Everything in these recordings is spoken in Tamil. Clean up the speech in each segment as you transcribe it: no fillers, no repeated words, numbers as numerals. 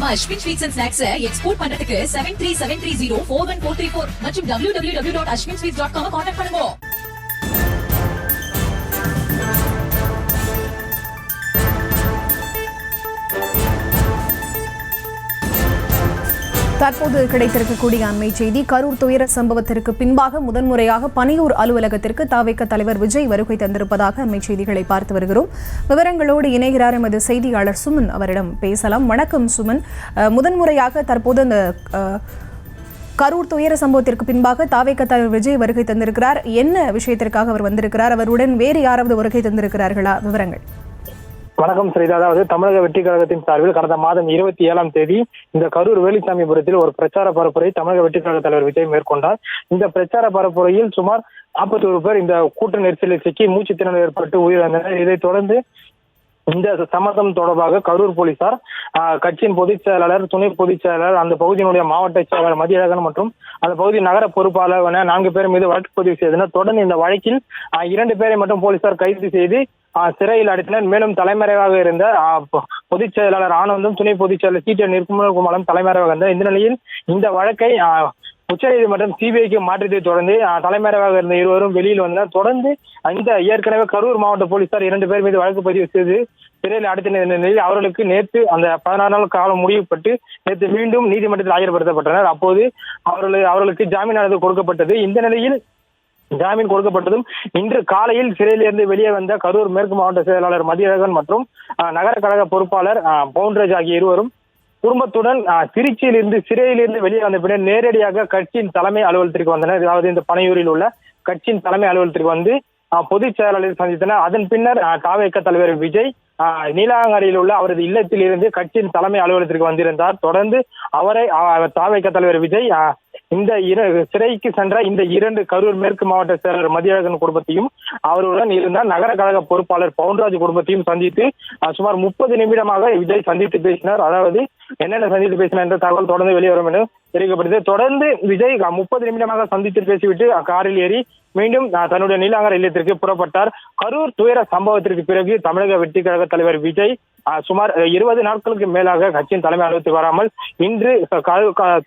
நம்ம Ashwin sweets and snacks export பண்றதுக்கு 7373041434 மற்றும் www.ashwinsweets.com கான்டாக்ட் பண்ணுங்க. தற்போது கிடைத்திருக்கக்கூடிய அண்மை செய்தி. கரூர் துயர சம்பவத்திற்கு பின்பாக முதன்முறையாக பணியூர் அலுவலகத்திற்கு தவிக தலைவர் விஜய் வருகை தந்திருப்பதாக அண்மை செய்திகளை பார்த்து வருகிறோம். விவரங்களோடு இணைகிறார் எமது செய்தியாளர் சுமன். அவரிடம் பேசலாம். வணக்கம் சுமன். முதன்முறையாக தற்போது அந்த கரூர் துயர சம்பவத்திற்கு பின்பாக தவிக தலைவர் விஜய் வருகை தந்திருக்கிறார். என்ன விஷயத்திற்காக அவர் வந்திருக்கிறார்? அவருடன் வேறு யாராவது வருகை தந்திருக்கிறார்களா? விவரங்கள். வணக்கம் ஸ்ரீதா. அதாவது தமிழக வெற்றி கழகத்தின் சார்பில் கடந்த மாதம் 27ஆம் தேதி இந்த கரூர் வேலுசாமிபுரத்தில் ஒரு பிரச்சார பரப்புரை தமிழக வெற்றி கழக தலைவர் விஜய் மேற்கொண்டார். இந்த பிரச்சார பரப்புரையில் சுமார் 41 பேர் இந்த கூட்ட நெரிசலில் சிக்கி மூச்சு திணறல் ஏற்பட்டு உயிரிழந்தனர். இதைத் தொடர்ந்து இந்த சம்பவம் தொடர்பாக கரூர் போலீசார் கட்சியின் பொதுச் செயலாளர், துணை பொதுச் செயலாளர், அந்த பகுதியினுடைய மாவட்ட செயலாளர் மதியழகன் மற்றும் அந்த பகுதி நகர பொறுப்பாளர் என 4 பேர் மீது வழக்கு பதிவு செய்தனர். தொடர்ந்து இந்த வழக்கில் 2 பேரை மட்டும் போலீசார் கைது செய்து சிறையில் அடைத்தனர். மேலும் தலைமறைவாக இருந்த பொதுச் செயலாளர் ஆனந்தும் துணை பொதுச் செயலாளர் சி.டி. நிர்மல்குமாரும் தலைமறைவாக இருந்தனர். இந்த நிலையில் இந்த வழக்கை உச்சநீதிமன்றம் சிபிஐக்கு மாற்றியதை தொடர்ந்து தலைமறைவாக இருந்த இருவரும் வெளியில் வந்தனர். தொடர்ந்து இந்த ஏற்கனவே கரூர் மாவட்ட போலீசார் 2 பேர் மீது வழக்கு பதிவு செய்து சிறையில் அடைத்த நிலையில் அவர்களுக்கு நேற்று அந்த 16 நாள் காலம் முடிவுபட்டு நேற்று மீண்டும் நீதிமன்றத்தில் ஆஜர்படுத்தப்பட்டனர். அப்போது அவர்களுக்கு ஜாமீனானது கொடுக்கப்பட்டது. இந்த நிலையில் ஜாமீன் கொடுக்கப்பட்டதும் இன்று காலையில் சிறையிலிருந்து வெளியே வந்த கரூர் மேற்கு மாவட்ட செயலாளர் மதியழகன் மற்றும் நகர கழக பொறுப்பாளர் பவுன்ராஜ் ஆகிய இருவரும் குடும்பத்துடன் திருச்சியிலிருந்து சிறையிலிருந்து வெளியே வந்த பின்னர் நேரடியாக கட்சியின் தலைமை அலுவலகத்திற்கு வந்தனர். அதாவது இந்த பனையூரில் உள்ள கட்சியின் தலைமை அலுவலகத்திற்கு வந்து பொதுச் செயலாளரை சந்தித்தனர். அதன் பின்னர் தவிக தலைவர் விஜய் நீலாங்கரையில் உள்ள அவரது இல்லத்தில் இருந்து கட்சியின் தலைமை அலுவலகத்திற்கு வந்திருந்தார். தொடர்ந்து அவரை தவிக தலைவர் விஜய் இந்த சிறைக்கு சென்ற இந்த 2 கரூர் மேற்கு மாவட்ட செயலாளர் மதியழகன் குடும்பத்தையும் அவருடன் இருந்த நகர கழக பொறுப்பாளர் பவுன்ராஜ் குடும்பத்தையும் சந்தித்து சுமார் 30 நிமிடமாக விஜய் சந்தித்து பேசினார். அதாவது என்னென்ன சந்தித்து பேசினார் என்ற தகவல் தொடர்ந்து வெளிவரும் என தெரிவிக்கப்பட்டது. தொடர்ந்து விஜய் 30 நிமிடமாக சந்தித்து பேசிவிட்டு காரில் ஏறி மீண்டும் தன்னுடைய நீலாங்கரை இல்லத்திற்கு புறப்பட்டார். கரூர் துயர சம்பவத்திற்கு பிறகு தமிழக வெற்றி கழக தலைவர் விஜய் சுமார் 20 நாட்களுக்கு மேலாக கட்சியின் தலைமை அலுவலகத்துக்கு வராமல் இன்று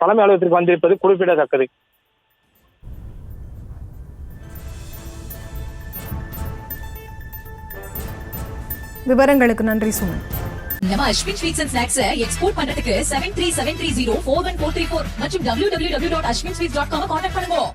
தலைமை அலுவலகத்திற்கு வந்திருப்பது குறிப்பிடத்தக்கது. விவரங்களுக்கு நன்றி சுமன். நம்ம Ashwin sweets and snacks export பண்றதுக்கு 7373041434 மற்றும் www.ashwinsweets.com கான்டாக்ட் பண்ணுங்க.